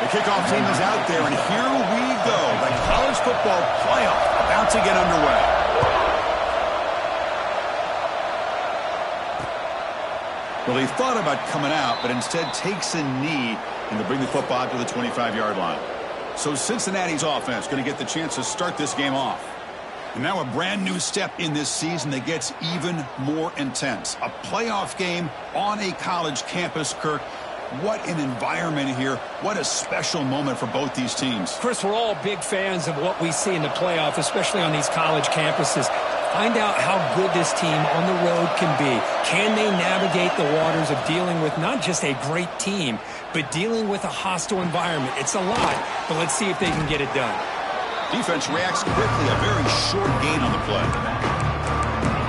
The kickoff team is out there, and here we go. The college football playoff about to get underway. Well, he thought about coming out, but instead takes a knee and to bring the football to the 25-yard line. So Cincinnati's offense going to get the chance to start this game off. And now a brand new step in this season that gets even more intense. A playoff game on a college campus, Kirk. What an environment here. What a special moment for both these teams. Chris, we're all big fans of what we see in the playoff, especially on these college campuses. Find out how good this team on the road can be. Can they navigate the waters of dealing with not just a great team, but dealing with a hostile environment? It's a lot, but let's see if they can get it done. Defense reacts quickly. A very short gain on the play.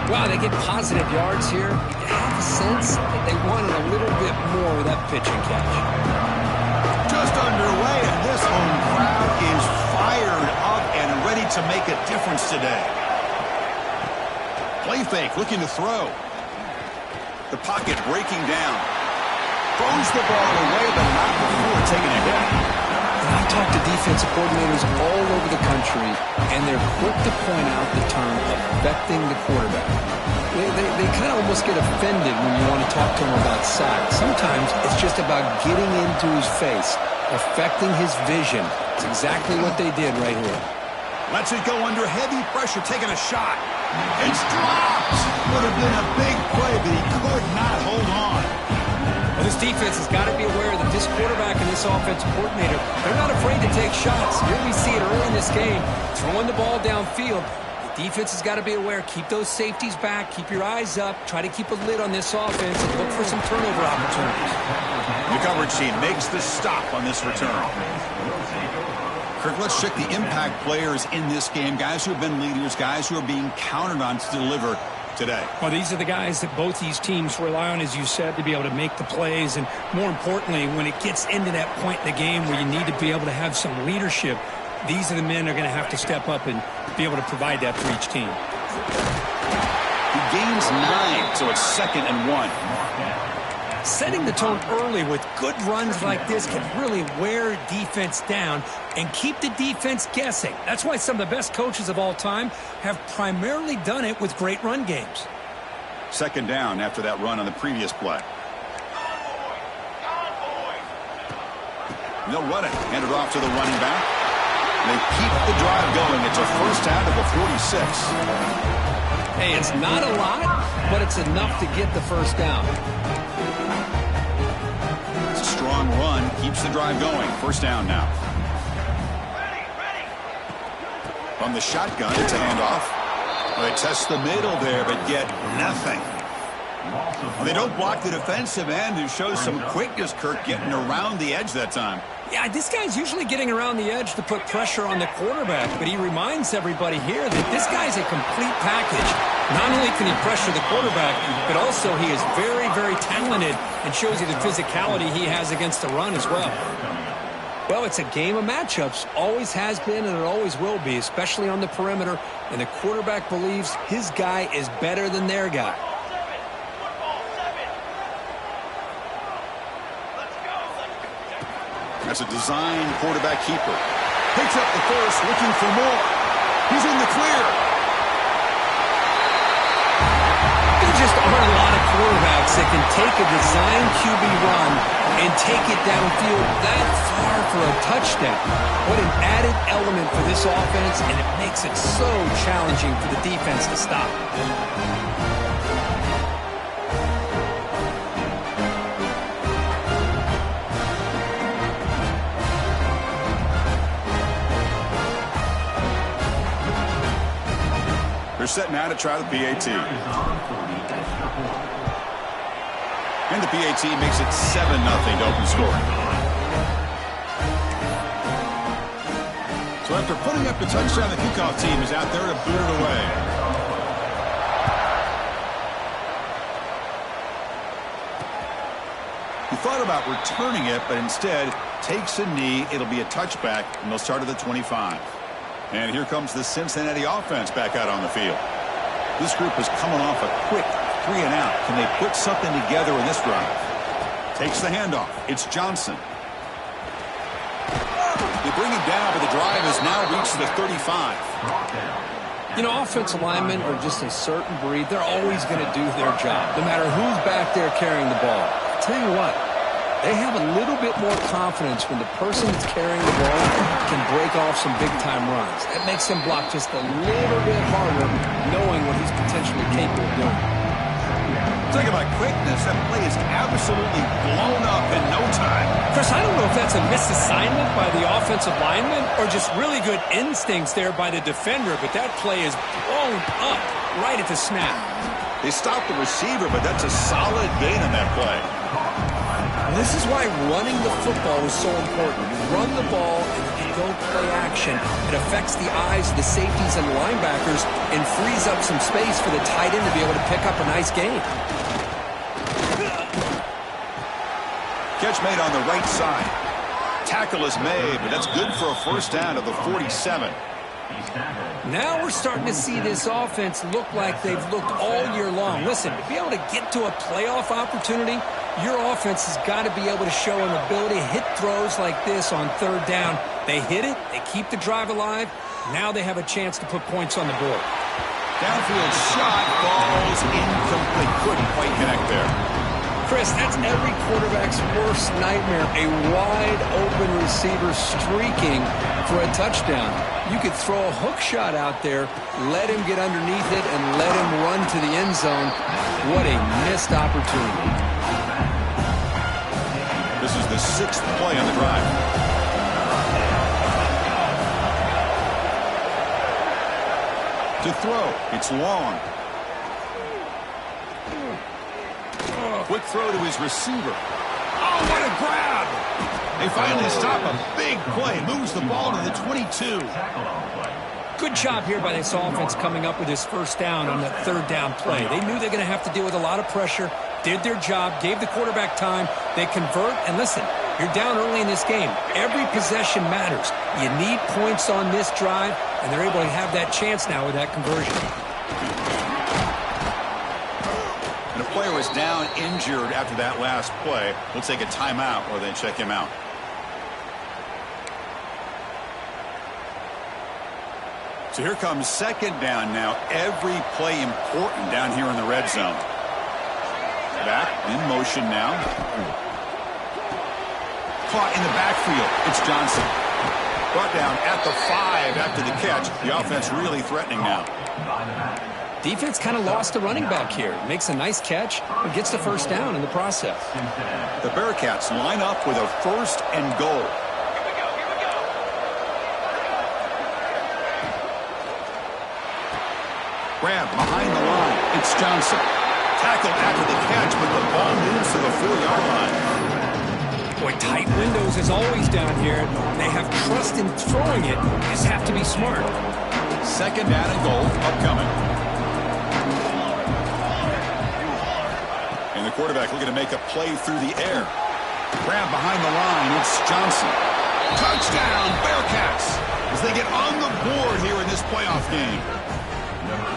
Wow, they get positive yards here. You have a sense that they wanted a little bit more with that pitch and catch. Just underway, and this home crowd is fired up and ready to make a difference today. Play fake, looking to throw. The pocket breaking down. Throws the ball away, but not before taking a hit. I talk to defensive coordinators all over the country, and they're quick to point out the term affecting the quarterback. They kind of almost get offended when you want to talk to them about size. Sometimes it's just about getting into his face, affecting his vision. It's exactly what they did right here. Lets it go under heavy pressure, taking a shot. It's dropped. Would have been a big play, but he could not hold on. Well, this defense has got to be aware that this quarterback and this offensive coordinator, they're not afraid to take shots. Here we see it early in this game, throwing the ball downfield. The defense has got to be aware. Keep those safeties back. Keep your eyes up. Try to keep a lid on this offense and look for some turnover opportunities. The coverage team makes the stop on this return. Kirk, let's check the impact players in this game. Guys who have been leaders, guys who are being counted on to deliver today. Well, these are the guys that both these teams rely on, as you said, to be able to make the plays. And more importantly, when it gets into that point in the game where you need to be able to have some leadership, these are the men that are going to have to step up and be able to provide that for each team. He gains 9, so it's 2nd and 1. Setting the tone early with good runs like this can really wear defense down and keep the defense guessing. That's why some of the best coaches of all time have primarily done it with great run games. 2nd down after that run on the previous play. They'll run it. Hand it off to the running back. They keep the drive going. It's a first down to the 46. Hey, it's not a lot, but it's enough to get the first down. Strong run keeps the drive going. First down now. From the shotgun, it's a handoff. They test the middle there, but get nothing. They don't block the defensive end, who shows some quickness, Kirk, getting around the edge that time. Yeah, this guy's usually getting around the edge to put pressure on the quarterback, but he reminds everybody here that this guy's a complete package. Not only can he pressure the quarterback, but also he is very, very talented and shows you the physicality he has against the run as well. Well, it's a game of matchups. Always has been and it always will be, especially on the perimeter, and the quarterback believes his guy is better than their guy. That's a design quarterback keeper. Picks up the first, looking for more. He's in the clear. There just aren't a lot of quarterbacks that can take a design QB run and take it downfield that far for a touchdown. What an added element for this offense, and it makes it so challenging for the defense to stop. They're set now to try the PAT. And the PAT makes it 7-0 to open scoring. So after putting up the touchdown, the kickoff team is out there to boot it away. He thought about returning it, but instead takes a knee. It'll be a touchback, and they'll start at the 25. And here comes the Cincinnati offense back out on the field. This group is coming off a quick 3-and-out. Can they put something together in this drive? Takes the handoff. It's Johnson. bring him down, but the drive has now reached the 35. You know, offensive linemen are just a certain breed. They're always going to do their job, no matter who's back there carrying the ball. I'll tell you what, they have a little bit more confidence when the person that's carrying the ball can break off some big-time runs. That makes them block just a little bit harder, knowing what he's potentially capable of doing. Talk about quickness. That play is absolutely blown up in no time. Chris, I don't know if that's a misassignment by the offensive lineman or just really good instincts there by the defender, but that play is blown up right at the snap. They stopped the receiver, but that's a solid gain on that play. This is why running the football is so important. You run the ball and you don't play action. It affects the eyes of the safeties and linebackers and frees up some space for the tight end to be able to pick up a nice gain. Catch made on the right side. Tackle is made, but that's good for a first down at the 47. Now we're starting to see this offense look like they've looked all year long. Listen, to be able to get to a playoff opportunity, your offense has got to be able to show an ability to hit throws like this on third down. They hit it, they keep the drive alive. Now they have a chance to put points on the board. Downfield shot falls incomplete. Couldn't quite connect there. Chris, that's every quarterback's worst nightmare, a wide-open receiver streaking for a touchdown. You could throw a hook shot out there, let him get underneath it, and let him run to the end zone. What a missed opportunity. This is the 6th play on the drive. To throw, it's long. Quick throw to his receiver. Oh, what a grab! They finally stop a big play. Moves the ball to the 22. Good job here by this offense coming up with his first down on that third down play. They knew they're going to have to deal with a lot of pressure, did their job, gave the quarterback time. They convert, and listen, you're down early in this game. Every possession matters. You need points on this drive, and they're able to have that chance now with that conversion. And a player was down injured after that last play. We'll take a timeout or then check him out. So here comes second down now. Every play important down here in the red zone. Back in motion now. Caught in the backfield. It's Johnson. Brought down at the 5 after the catch. The offense really threatening now. Defense kind of lost the running back here. Makes a nice catch, but gets the first down in the process. The Bearcats line up with a 1st and goal. Grab behind the line. It's Johnson. Tackled after the catch, but the ball moves to the 4-yard line. Boy, tight windows is always down here. They have trust in throwing it. You just have to be smart. Second down and goal upcoming. And the quarterback looking to make a play through the air. Grab behind the line. It's Johnson. Touchdown, Bearcats, as they get on the board here in this playoff game.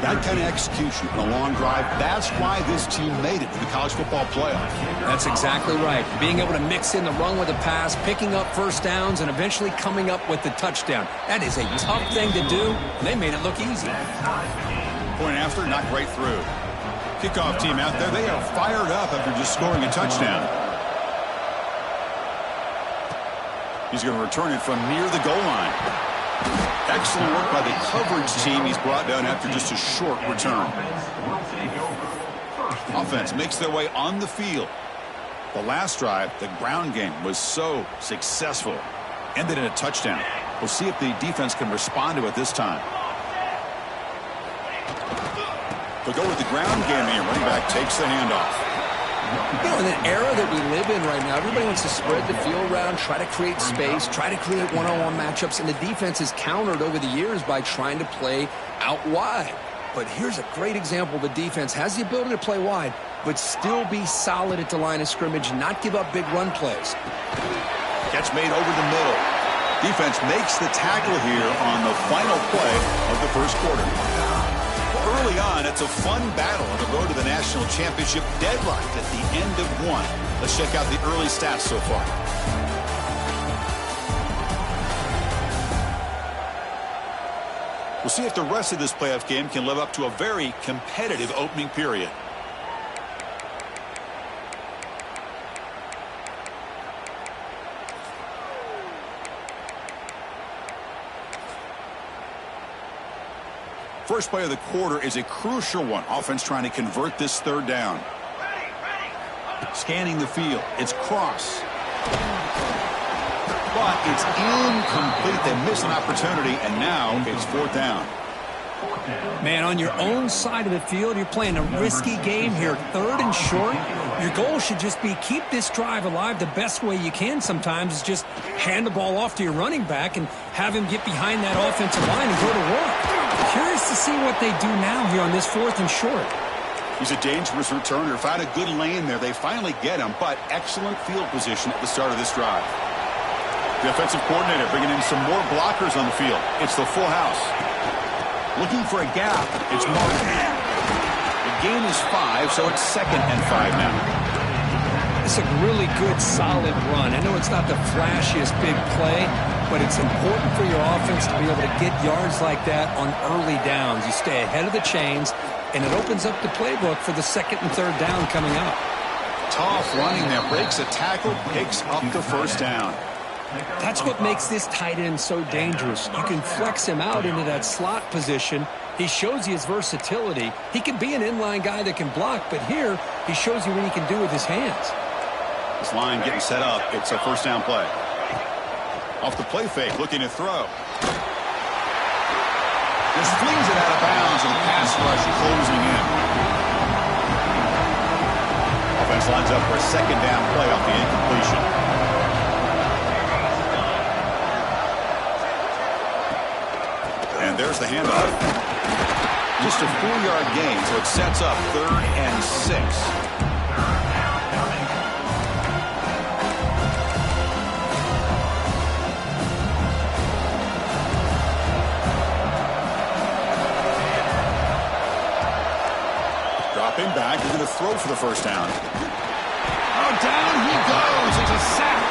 That kind of execution on a long drive, that's why this team made it to the college football playoff. That's exactly right. Being able to mix in the run with the pass, picking up first downs, and eventually coming up with the touchdown. That is a tough thing to do, and they made it look easy. Point after, not right through. Kickoff team out there, they are fired up after just scoring a touchdown. He's going to return it from near the goal line. Excellent work by the coverage team. He's brought down after just a short return. Offense makes their way on the field. The last drive, the ground game, was so successful. Ended in a touchdown. We'll see if the defense can respond to it this time. They'll go with the ground game here. Running back takes the handoff. You know, in an era that we live in right now, everybody wants to spread the field around, try to create space, try to create one-on-one matchups, and the defense is countered over the years by trying to play out wide. But here's a great example. The defense has the ability to play wide, but still be solid at the line of scrimmage, not give up big run plays. Catch made over the middle. Defense makes the tackle here on the final play of the first quarter. Early on, it's a fun battle on the road to the national championship, deadlocked at the end of one. Let's check out the early stats so far. We'll see if the rest of this playoff game can live up to a very competitive opening period. First play of the quarter is a crucial one. Offense trying to convert this third down. Scanning the field. It's cross. But it's incomplete. They miss an opportunity, and now it's fourth down. Man, on your own side of the field, you're playing a risky game here. Third and short. Your goal should just be keep this drive alive the best way you can sometimes is just hand the ball off to your running back and have him get behind that offensive line and go to work. Curious to see what they do now here on this fourth and short. He's a dangerous returner. Found a good lane there. They finally get him, but excellent field position at the start of this drive. The offensive coordinator bringing in some more blockers on the field. It's the full house. Looking for a gap. It's Martin. The gain is 5, so it's 2nd and 5 now. It's a really good, solid run. I know it's not the flashiest big play, but it's important for your offense to be able to get yards like that on early downs. You stay ahead of the chains, and it opens up the playbook for the 2nd and 3rd down coming up. Tough running there. Breaks a tackle, picks up the first down. That's what makes this tight end so dangerous. You can flex him out into that slot position. He shows you his versatility. He can be an inline guy that can block, but here he shows you what he can do with his hands. This line getting set up. It's a first down play. Off the play fake, looking to throw. Just flings it out of bounds, and the pass rush closing in. Offense lines up for a 2nd down play off the incompletion. And there's the handoff. Just a 4-yard gain, so it sets up 3rd and 6. Dropping back, they're going to throw for the first down. Oh, down he goes. It's a sack.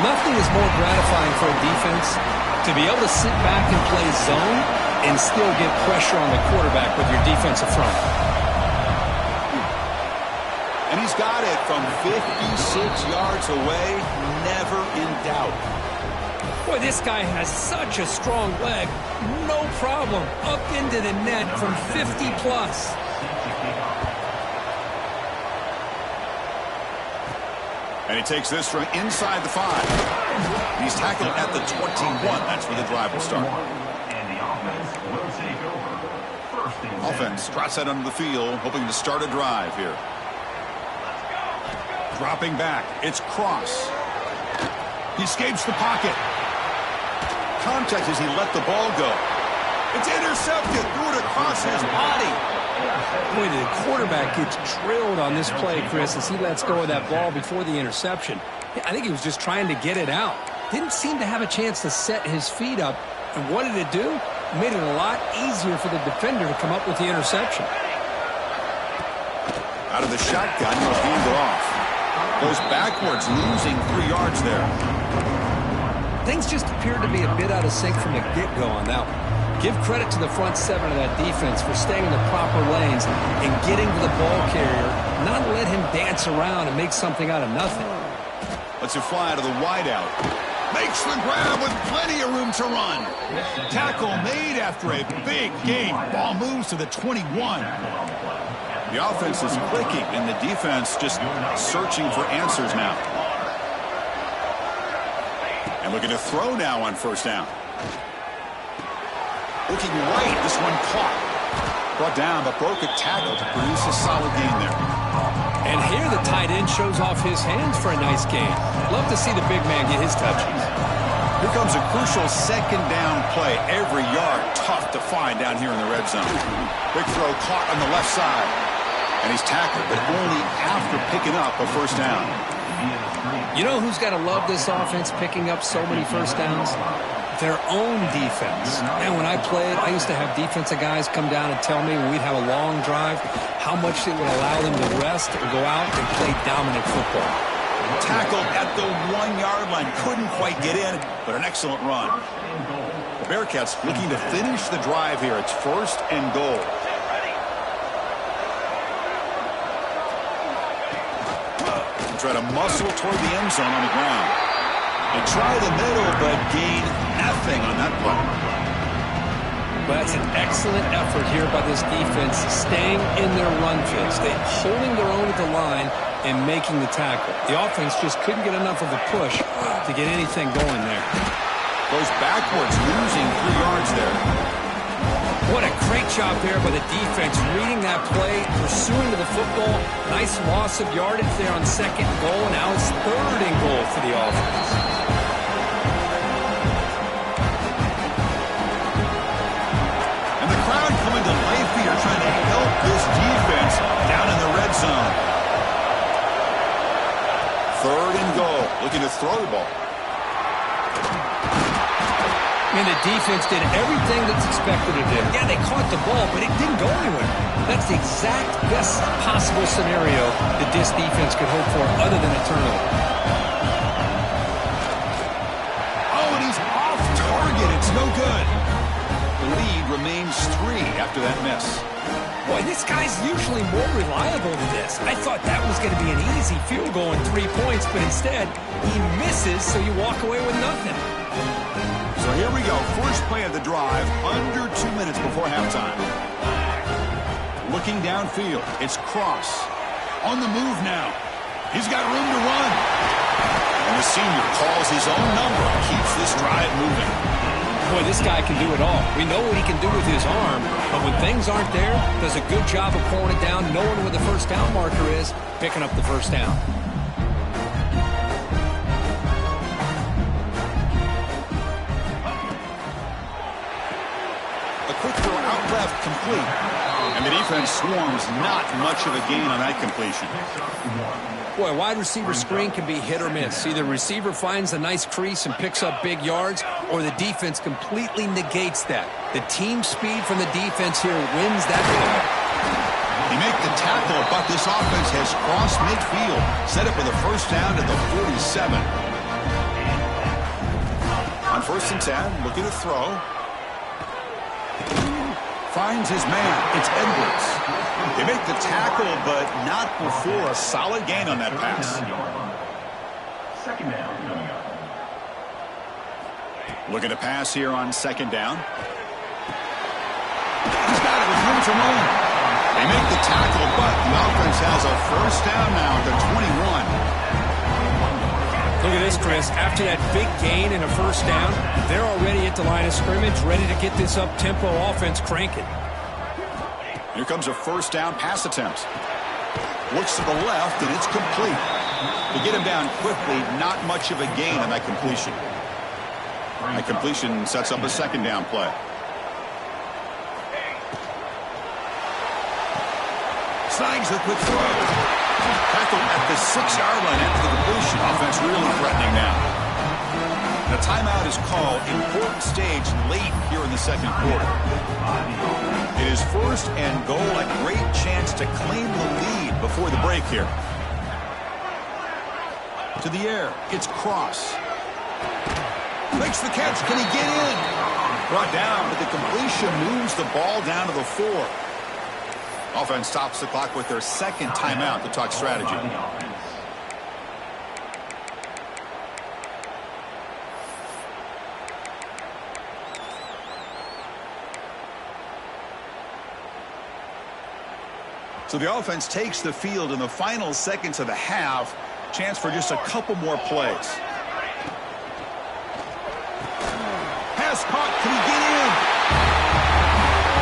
Nothing is more gratifying for a defense to be able to sit back and play zone and still get pressure on the quarterback with your defensive front. And he's got it from 56 yards away, never in doubt. Boy, this guy has such a strong leg. No problem. Up into the net from 50-plus. And he takes this from inside the 5. He's tackled at the 21. That's where the drive will start. Offense trots out onto the field, hoping to start a drive here. Dropping back. It's Cross. He escapes the pocket. Contact as he let the ball go. It's intercepted. Threw it across his body. Boy, the quarterback gets drilled on this play, Chris, as he lets go of that ball before the interception. I think he was just trying to get it out. Didn't seem to have a chance to set his feet up. And what did it do? It made it a lot easier for the defender to come up with the interception. Out of the shotgun, he'll hand it off. Goes backwards, losing 3 yards there. Things just appeared to be a bit out of sync from the get-go on that one. Give credit to the front 7 of that defense for staying in the proper lanes and getting to the ball carrier, not let him dance around and make something out of nothing. Lets it fly to the wideout. Makes the grab with plenty of room to run. Tackle made after a big gain. Ball moves to the 21. The offense is clicking, and the defense just searching for answers now. And looking to throw now on first down. Looking right, this one caught. Brought down, but broke a tackle to produce a solid gain there. And here the tight end shows off his hands for a nice gain. Love to see the big man get his touches. Here comes a crucial 2nd down play. Every yard tough to find down here in the red zone. Big throw caught on the left side. And he's tackled, but only after picking up a first down. You know who's got to love this offense picking up so many first downs? Their own defense. And when I played, I used to have defensive guys come down and tell me when we'd have a long drive how much it would allow them to rest and go out and play dominant football. Tackled at the 1-yard line. Couldn't quite get in, but an excellent run. Bearcats looking to finish the drive here. It's 1st and goal. Try to muscle toward the end zone on the ground. They try the middle, but gain nothing on that play. Well, that's an excellent effort here by this defense, staying in their run phase. They're holding their own at the line and making the tackle. The offense just couldn't get enough of a push to get anything going there. Goes backwards, losing 3 yards there. What a great job there by the defense, reading that play, pursuing to the football. Nice loss of yardage there on 2nd and goal. Now it's 3rd and goal for the offense. And the crowd coming to life here, trying to help this defense down in the red zone. 3rd and goal, looking to throw the ball. And the defense did everything that's expected to do. Yeah, they caught the ball, but it didn't go anywhere. That's the exact best possible scenario that this defense could hope for other than a turnover. Oh, and he's off target. It's no good. The lead remains 3 after that miss. Boy, this guy's usually more reliable than this. I thought that was going to be an easy field goal and 3 points, but instead, he misses, so you walk away with nothing. So here we go. First play of the drive, under 2 minutes before halftime. Looking downfield, it's Cross. On the move now. He's got room to run. And the senior calls his own number and keeps this drive moving. Boy, this guy can do it all. We know what he can do with his arm, but when things aren't there, does a good job of pulling it down, knowing where the first down marker is, picking up the first down. Quick throw out left, complete. And the defense swarms, not much of a gain on that completion. Boy, wide receiver screen can be hit or miss. Either receiver finds a nice crease and picks up big yards, or the defense completely negates that. The team speed from the defense here wins that ball. They make the tackle, but this offense has crossed midfield. Set up with a first down at the 47. On 1st and 10, looking to throw. Finds his man. It's Edwards. They make the tackle, but not before a solid gain on that pass. 2nd down. Looking to pass here on 2nd down. He's got it with room to run. They make the tackle, but the offense has a first down now at the 21. Look at this, Chris. After that big gain and a first down, they're already at the line of scrimmage, ready to get this up-tempo offense cranking. Here comes a first down pass attempt. Looks to the left, and it's complete. To get him down quickly, not much of a gain on that completion. That completion sets up a 2nd down play. Snags the quick throw. Tackled at the 6-yard line after the completion. Offense really threatening now. The timeout is called. Important stage late here in the 2nd quarter. It is 1st and goal. A great chance to claim the lead before the break here. To the air. It's Cross. Makes the catch. Can he get in? Brought down, but the completion moves the ball down to the 4. Offense stops the clock with their 2nd timeout to talk strategy. So the offense takes the field in the final seconds of the half. Chance for just a couple more plays. Pass caught. Can he get in?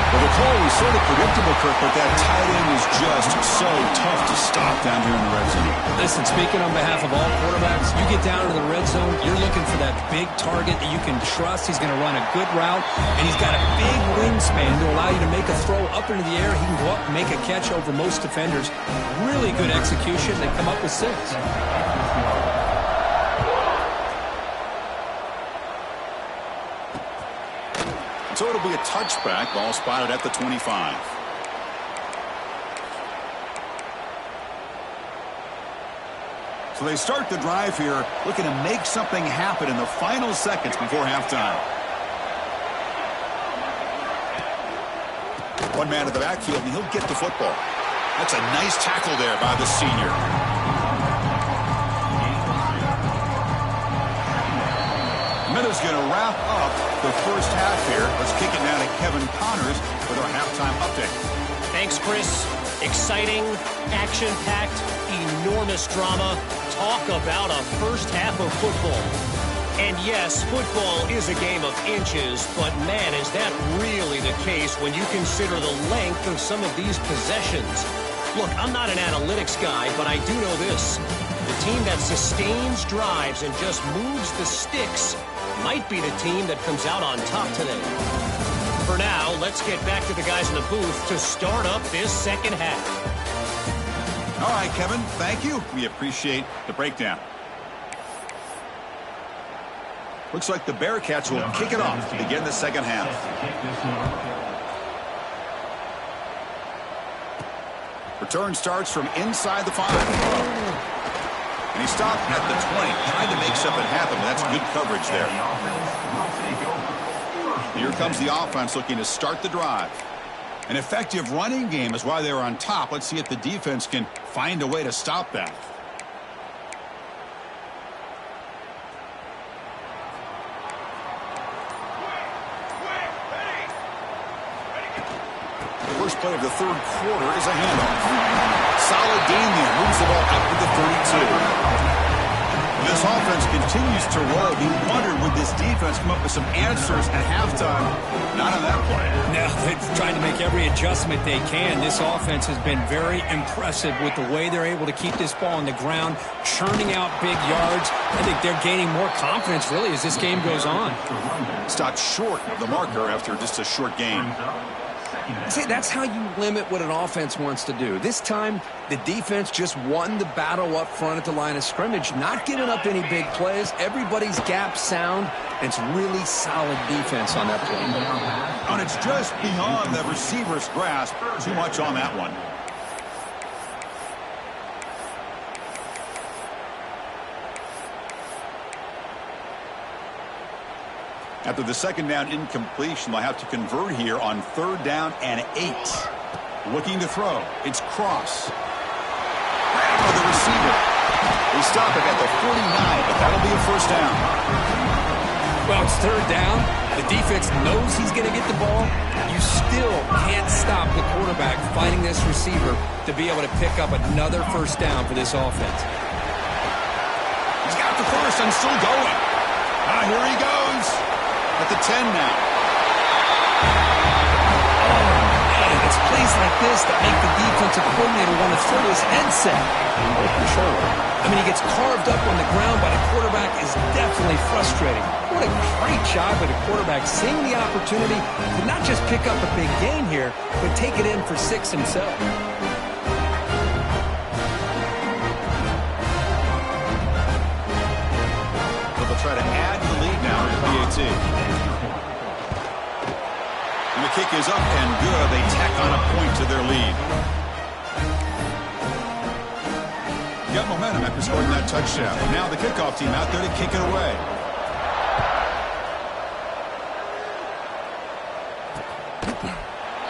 Well, the call was sort of predictable, Kirk, but that tight end is just so tough to stop down here in the red zone. Listen, speaking on behalf of all quarterbacks, you get down to the red zone, you're looking for that big target that you can trust. He's going to run a good route, and he's got a big wingspan to allow you to make a throw up into the air. He can go up and make a catch over most defenders. Really good execution. They come up with 6. So it'll be a touchback. Ball spotted at the 25. So they start the drive here, looking to make something happen in the final seconds before halftime. One man in the backfield, and he'll get the football. That's a nice tackle there by the senior. Minutes going to wrap up the first half here. Let's kick it now to Kevin Connors with our halftime update. Thanks, Chris. Exciting, action-packed, enormous drama. Talk about a first half of football. And yes, football is a game of inches, but man, is that really the case when you consider the length of some of these possessions. Look, I'm not an analytics guy, but I do know this. The team that sustains drives and just moves the sticks might be the team that comes out on top today. For now, let's get back to the guys in the booth to start up this second half. All right, Kevin, thank you. We appreciate the breakdown. Looks like the Bearcats will kick it off to begin the second half. Return starts from inside the 5. And he stopped at the 20, trying to make something happen, but that's good coverage there. Here comes the offense looking to start the drive. An effective running game is why they were on top. Let's see if the defense can find a way to stop that. The first play of the third quarter is a handoff. Solid gain there. Moves the ball out to the 32. This offense continues to roll. You wondered, would this defense come up with some answers at halftime? Not on that play. No, they've tried to make every adjustment they can. This offense has been very impressive with the way they're able to keep this ball on the ground, churning out big yards. I think they're gaining more confidence, really, as this game goes on. Stopped short of the marker after just a short game. See, that's how you limit what an offense wants to do. This time, the defense just won the battle up front at the line of scrimmage, not giving up any big plays. Everybody's gap sound, and it's really solid defense on that play. And it's just beyond the receiver's grasp. Too much on that one. After the second down incompletion, they'll have to convert here on 3rd down and 8. Looking to throw. It's Cross. For the receiver. They stop it at the 49, but that'll be a first down. Well, it's 3rd down. The defense knows he's going to get the ball. You still can't stop the quarterback fighting this receiver to be able to pick up another first down for this offense. He's got the first and still going. Here he goes. At the 10 now. Oh, man, it's plays like this that make the defensive coordinator want to throw his headset. I mean, he gets carved up on the ground by the quarterback is definitely frustrating. What a great job by the quarterback seeing the opportunity to not just pick up a big gain here, but take it in for 6 himself. They'll try to add the lead now to the PAT. And the kick is up and good. They tack on a point to their lead. Got momentum after scoring that touchdown. Now the kickoff team out there to kick it away.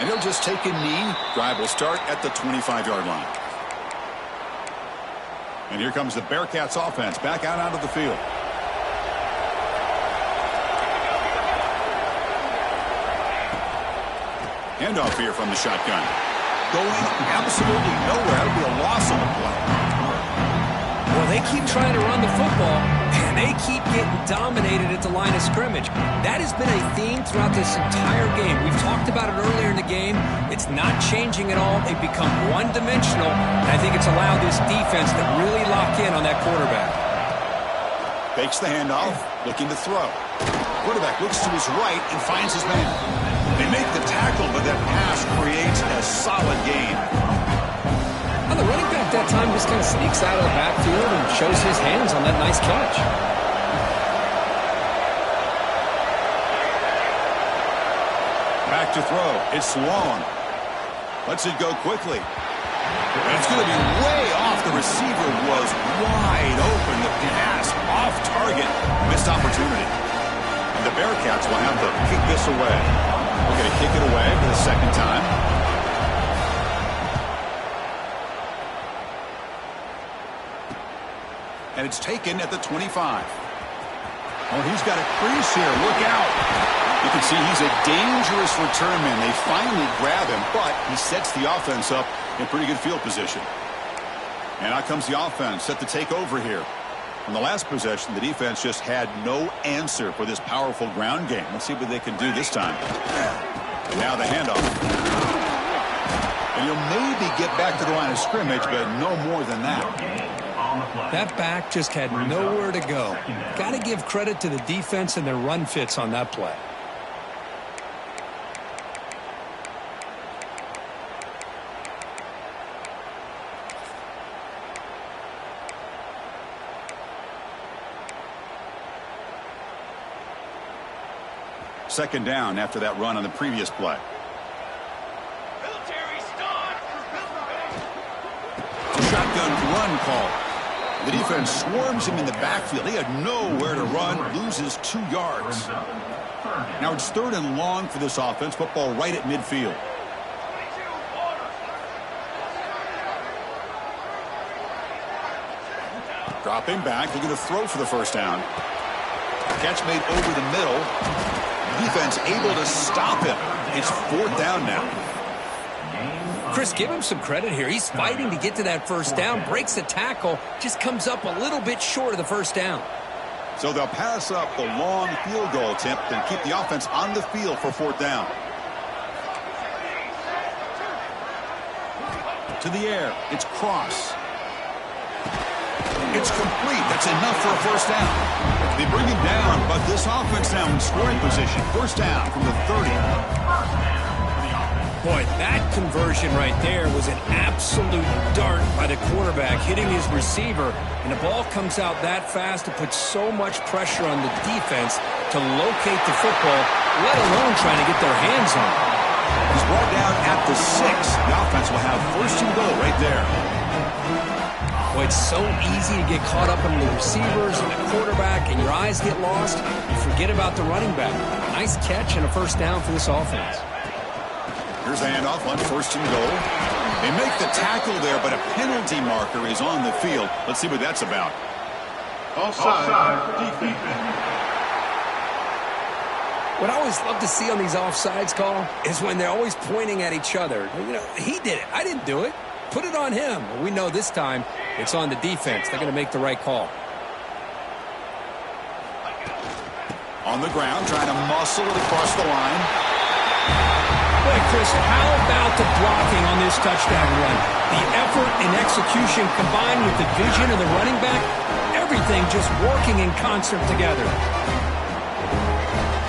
And he'll just take a knee. Drive will start at the 25-yard line. And here comes the Bearcats offense back out onto the field. Handoff here from the shotgun. Going absolutely nowhere. That'll be a loss on the play. Well, they keep trying to run the football, and they keep getting dominated at the line of scrimmage. That has been a theme throughout this entire game. We've talked about it earlier in the game. It's not changing at all. They've become one-dimensional, and I think it's allowed this defense to really lock in on that quarterback. Fakes the handoff, looking to throw. Quarterback looks to his right and finds his man. They make the tackle, but that pass creates a solid gain. Well, the running back that time just kind of sneaks out of the backfield and shows his hands on that nice catch. Back to throw. It's long. Lets it go quickly. And it's going to be way off. The receiver was wide open. The pass off target. Missed opportunity. And the Bearcats will have to kick this away. We're going to kick it away for the second time. and it's taken at the 25. Oh, he's got a crease here. Look out. You can see he's a dangerous return man. They finally grab him, but he sets the offense up in pretty good field position. And out comes the offense, set to take over here. On the last possession, the defense just had no answer for this powerful ground game. Let's see what they can do this time. Now the handoff. And you'll maybe get back to the line of scrimmage, but no more than that. That back just had nowhere to go. Got to give credit to the defense and their run fits on that play. Second down after that run on the previous play. Shotgun run call. The defense swarms him in the backfield. He had nowhere to run, loses 2 yards. Now it's 3rd and long for this offense. Football right at midfield. Dropping back, looking to throw for the first down. Catch made over the middle. Defense able to stop him. It's 4th down now. Chris, give him some credit here. He's fighting to get to that first down, breaks the tackle, just comes up a little bit short of the first down. So they'll pass up the long field goal attempt and keep the offense on the field for 4th down. To the air, it's Cross. It's complete. That's enough for a first down. They bring him down, but this offense now in scoring position. First down from the 30. Boy, that conversion right there was an absolute dart by the quarterback, hitting his receiver, and the ball comes out that fast to put so much pressure on the defense to locate the football, let alone trying to get their hands on it. He's brought down at the 6. The offense will have first and goal right there. Boy, it's so easy to get caught up on the receivers and the quarterback, and your eyes get lost. You forget about the running back. Nice catch and a first down for this offense. Here's the handoff on first and goal. They make the tackle there, but a penalty marker is on the field. Let's see what that's about. Offside. Defense. What I always love to see on these offsides call is when they're always pointing at each other. You know, he did it. I didn't do it. Put it on him. Well, we know this time it's on the defense. They're going to make the right call. On the ground, trying to muscle it across the line. Boy, Chris, how about the blocking on this touchdown run? The effort and execution combined with the vision of the running back, everything just working in concert together.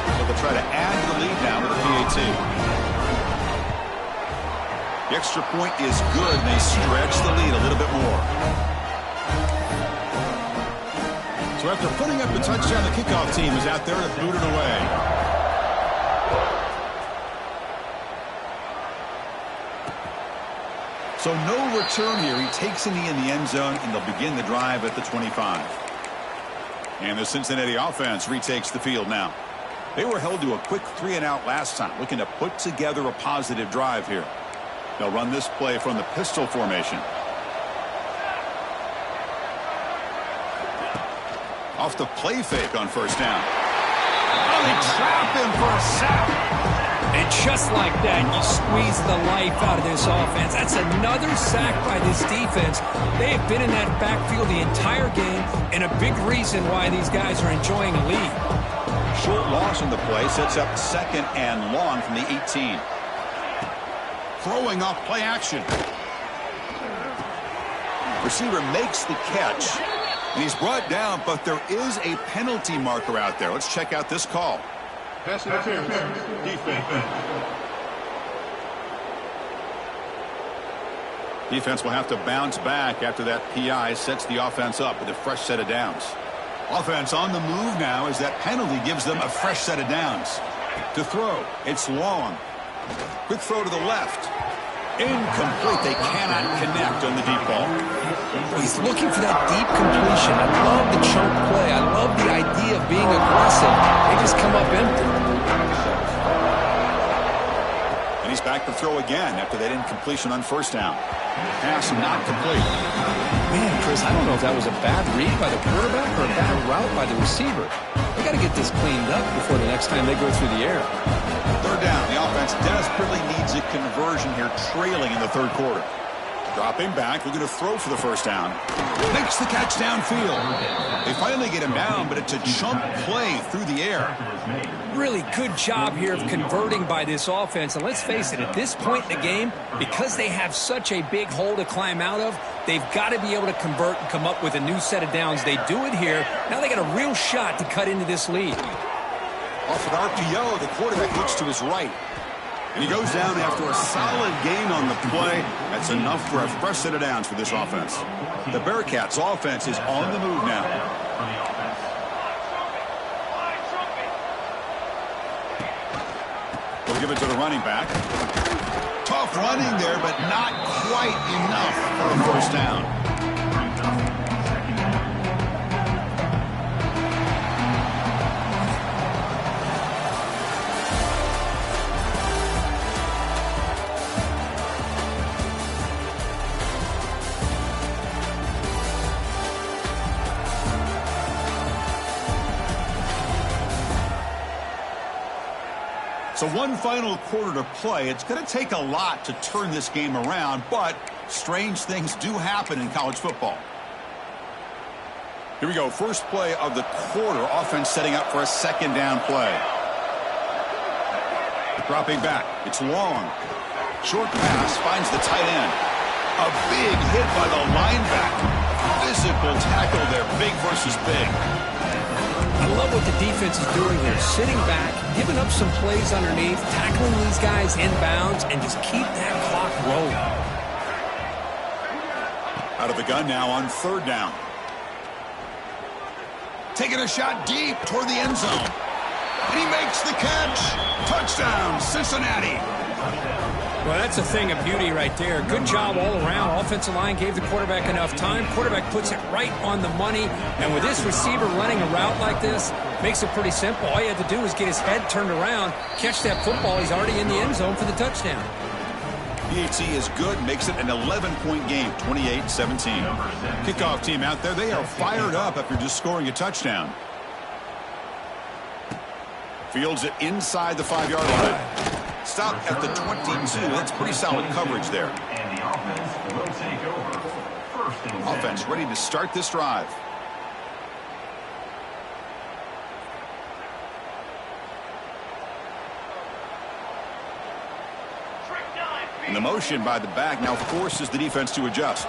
So they'll try to add to the lead now with the PAT. The extra point is good, and they stretch the lead a little bit more. So after putting up the touchdown, the kickoff team is out there to boot it away. So no return here. He takes a knee in the end zone, and they'll begin the drive at the 25. And the Cincinnati offense retakes the field now. They were held to a quick 3-and-out last time, looking to put together a positive drive here. They'll run this play from the pistol formation. Off the play fake on first down. Oh, they trap him for a sack. And just like that, you squeeze the life out of this offense. That's another sack by this defense. They have been in that backfield the entire game, and a big reason why these guys are enjoying a lead. Short loss on the play sets up 2nd and long from the 18. Throwing off play action. Receiver makes the catch, and he's brought down, but there is a penalty marker out there. Let's check out this call. Pass interference. Defense. Defense will have to bounce back after that PI sets the offense up with a fresh set of downs. Offense on the move now as that penalty gives them a fresh set of downs. To throw, it's long. Quick throw to the left. Incomplete. They cannot connect on the deep ball. He's looking for that deep completion. I love the chunk play. I love the idea of being aggressive. They just come up empty. And he's back to throw again after that incompletion on first down. Pass not complete. Man, Chris, I don't know if that was a bad read by the quarterback or a bad route by the receiver. They got to get this cleaned up before the next time they go through the air. Third down. The offense desperately needs a conversion here, trailing in the third quarter. Dropping back, looking to throw for the first down. Makes the catch downfield. They finally get him down, but it's a jump play through the air. Really good job here of converting by this offense. And let's face it, at this point in the game, because they have such a big hole to climb out of, they've got to be able to convert and come up with a new set of downs. They do it here. Now they got a real shot to cut into this lead. Off an RPO, the quarterback looks to his right. And he goes down after a solid gain on the play. That's enough for a fresh set of downs for this offense. The Bearcats' offense is on the move now. We'll give it to the running back. Tough running there, but not quite enough for a first down. So one final quarter to play. It's going to take a lot to turn this game around, but strange things do happen in college football. Here we go. First play of the quarter. Offense setting up for a second down play. Dropping back. It's long. Short pass finds the tight end. A big hit by the linebacker. Physical tackle there. Big versus big. I love what the defense is doing here. Sitting back, giving up some plays underneath, tackling these guys inbounds, and just keep that clock rolling. Out of the gun now on third down. Taking a shot deep toward the end zone. And he makes the catch. Touchdown, Cincinnati. Well, that's a thing of beauty right there. Good job all around. Offensive line gave the quarterback enough time. Quarterback puts it right on the money. And with this receiver running a route like this, makes it pretty simple. All you have to do is get his head turned around, catch that football. He's already in the end zone for the touchdown. PAC is good, makes it an 11-point game, 28-17. Kickoff team out there, they are fired up after just scoring a touchdown. Fields it inside the 5-yard line. Stop at the 22. That's pretty solid coverage there. And the offense will take over. First and 10. Offense ready to start this drive. And the motion by the back now forces the defense to adjust.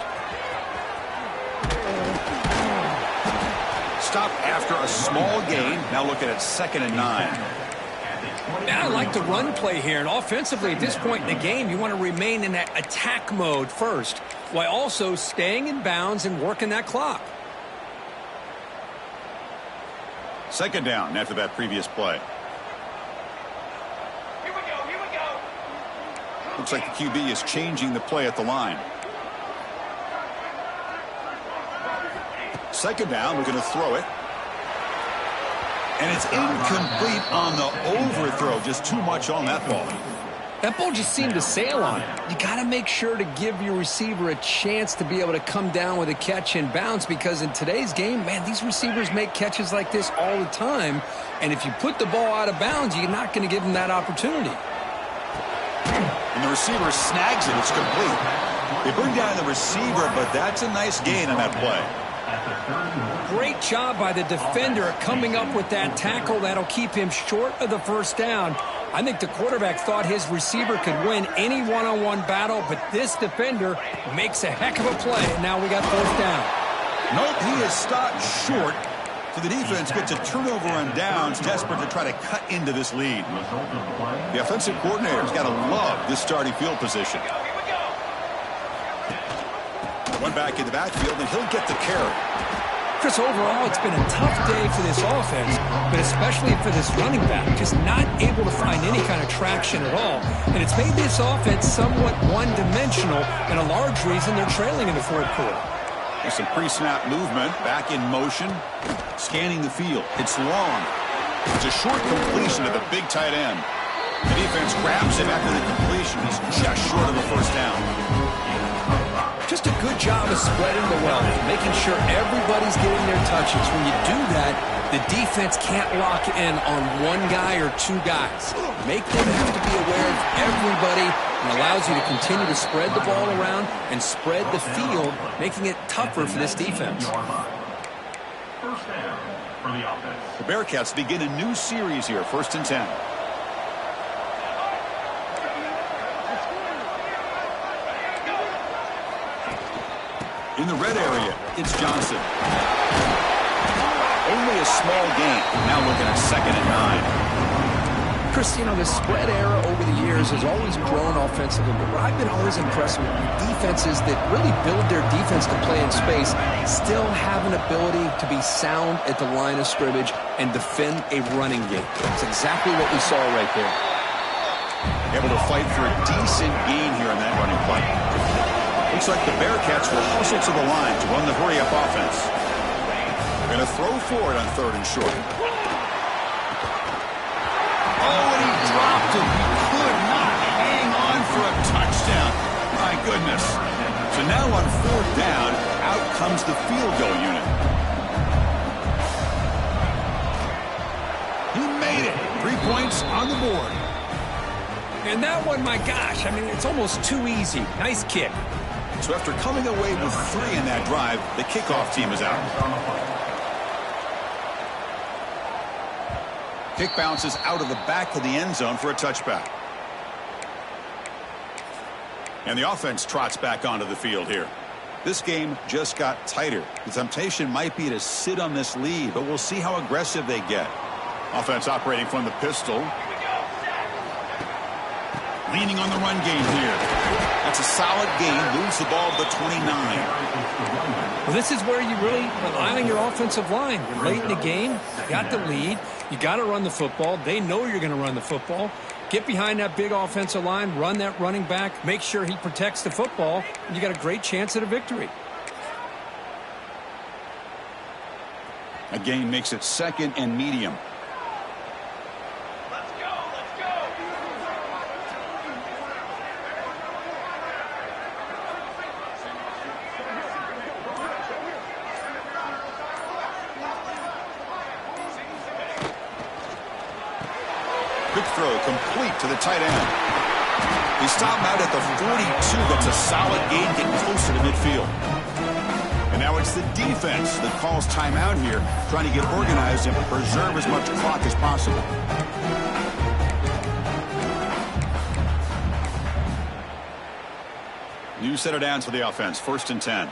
Stop after a small gain. Now looking at 2nd and 9. Now I like the run play here, and offensively at this point in the game, you want to remain in that attack mode first, while also staying in bounds and working that clock. Second down after that previous play. Here we go. Looks like the QB is changing the play at the line. Second down, we're going to throw it. And it's incomplete on the overthrow. Just too much on that ball. That ball just seemed to sail on it. You got to make sure to give your receiver a chance to be able to come down with a catch and bounce, because in today's game, man, these receivers make catches like this all the time. And if you put the ball out of bounds, you're not going to give them that opportunity. And the receiver snags it. It's complete. They bring down the receiver, but that's a nice gain on that play. Great job by the defender at coming up with that tackle. That'll keep him short of the first down. I think the quarterback thought his receiver could win any one-on-one battle, but this defender makes a heck of a play, and now we got fourth down. Nope, he is stopped short. So the defense gets a turnover on downs, desperate to try to cut into this lead. The offensive coordinator's got to love this starting field position. One back in the backfield, and he'll get the carry. Chris, overall, it's been a tough day for this offense, but especially for this running back, just not able to find any kind of traction at all. And it's made this offense somewhat one-dimensional, and a large reason they're trailing in the fourth quarter. There's some pre-snap movement, back in motion, scanning the field. It's long. It's a short completion to the big tight end. The defense grabs him after the completion. He's just short of a first down. Just a good job of spreading the wealth, making sure everybody's getting their touches. When you do that, the defense can't lock in on one guy or two guys. Make them have to be aware of everybody, and allows you to continue to spread the ball around and spread the field, making it tougher for this defense. First down for the offense. The Bearcats begin a new series here, 1st and 10. In the red area, it's Johnson. Only a small gain. Now looking at 2nd and 9. Chris, you know, the spread era over the years has always grown offensively, but I've been always impressed with defenses that really build their defense to play in space, still have an ability to be sound at the line of scrimmage and defend a running game. That's exactly what we saw right there. Able to fight for a decent gain here in that running play. Looks like the Bearcats will hustle to the line to run the hurry-up offense. They're going to throw forward on 3rd and short. Oh, and he dropped it. He could not hang on for a touchdown. My goodness. So now on 4th down, out comes the field goal unit. He made it. 3 points on the board. And that one, my gosh, I mean, it's almost too easy. Nice kick. So after coming away with 3 in that drive, the kickoff team is out. Kick bounces out of the back of the end zone for a touchback. And the offense trots back onto the field here. This game just got tighter. The temptation might be to sit on this lead, but we'll see how aggressive they get. Offense operating from the pistol. Leaning on the run game here. That's a solid gain. Moves the ball to the 29. Well, this is where you really rely on your offensive line. You're late in the game. You got the lead. You got to run the football. They know you're going to run the football. Get behind that big offensive line. Run that running back. Make sure he protects the football. And you got a great chance at a victory. A gain makes it 2nd and medium. Quick throw complete to the tight end. He stopped out at the 42. That's a solid gain, getting closer to midfield. And now it's the defense that calls timeout here, trying to get organized and preserve as much clock as possible. New set of downs for the offense, 1st and 10.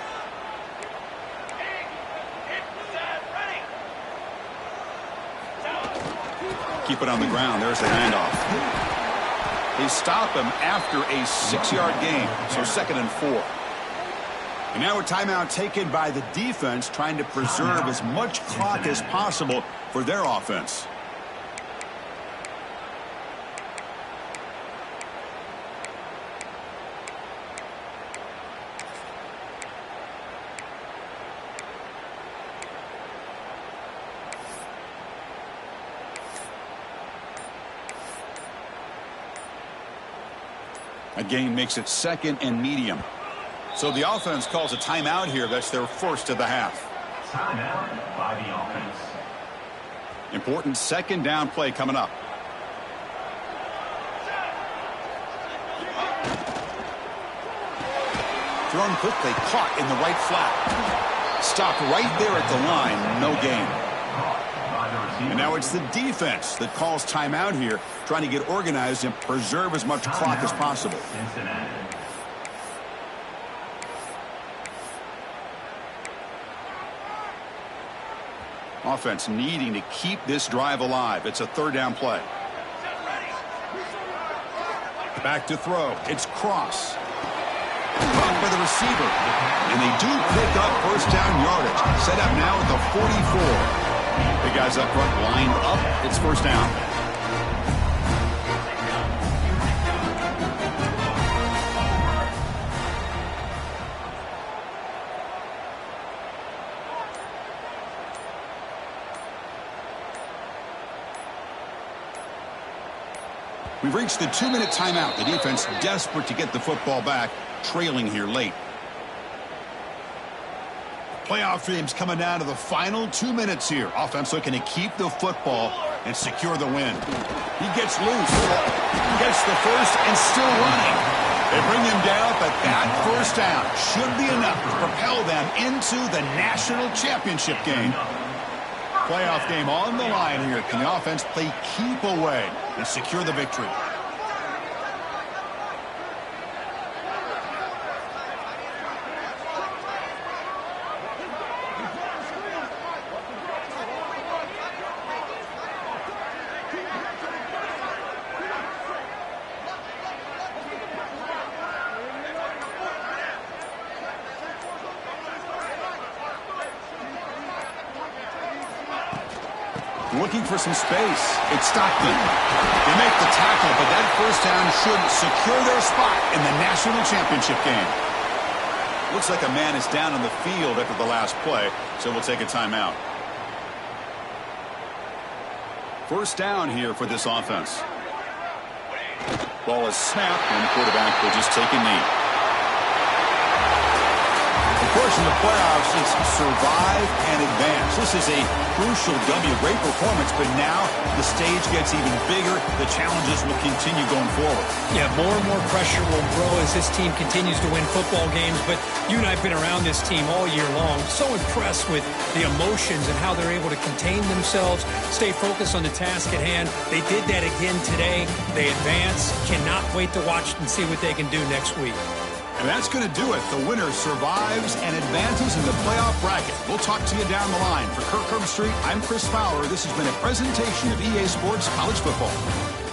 Keep it on the ground. There's the handoff. They stop him after a 6-yard gain, so 2nd and 4. And now a timeout taken by the defense, trying to preserve as much clock as possible for their offense. A gain makes it 2nd and medium. So the offense calls a timeout here. That's their first of the half. Timeout by the offense. Important 2nd down play coming up. Thrown quickly, caught in the right flat. Stopped right there at the line, no gain. And now it's the defense that calls timeout here, trying to get organized and preserve as much clock as possible. Cincinnati. Offense needing to keep this drive alive. It's a 3rd down play. Back to throw. It's Cross. Caught by the receiver. And they do pick up 1st down yardage. Set up now at the 44. The guys up front lined up. It's 1st down. We've reached the 2-minute timeout. The defense desperate to get the football back, trailing here late. Playoff dreams coming down to the final 2 minutes here. Offense looking to keep the football and secure the win. He gets loose, gets the first, and still running. They bring him down, but that first down should be enough to propel them into the national championship game. Playoff game on the line here. Can the offense play keep away and secure the victory? Looking for some space. It's Stockton. They make the tackle, but that first down should secure their spot in the national championship game. Looks like a man is down on the field after the last play, so we'll take a timeout. First down here for this offense. Ball is snapped, and the quarterback will just take a knee. Of course, in the playoffs, it's survive and advance. This is a crucial W. Great performance, but now the stage gets even bigger. The challenges will continue going forward. Yeah, more and more pressure will grow as this team continues to win football games. But you and I have been around this team all year long. So impressed with the emotions and how they're able to contain themselves, stay focused on the task at hand. They did that again today. They advance. Cannot wait to watch and see what they can do next week. And that's going to do it. The winner survives and advances in the playoff bracket. We'll talk to you down the line. For Kirk Herbstreit, I'm Chris Fowler. This has been a presentation of EA Sports College Football.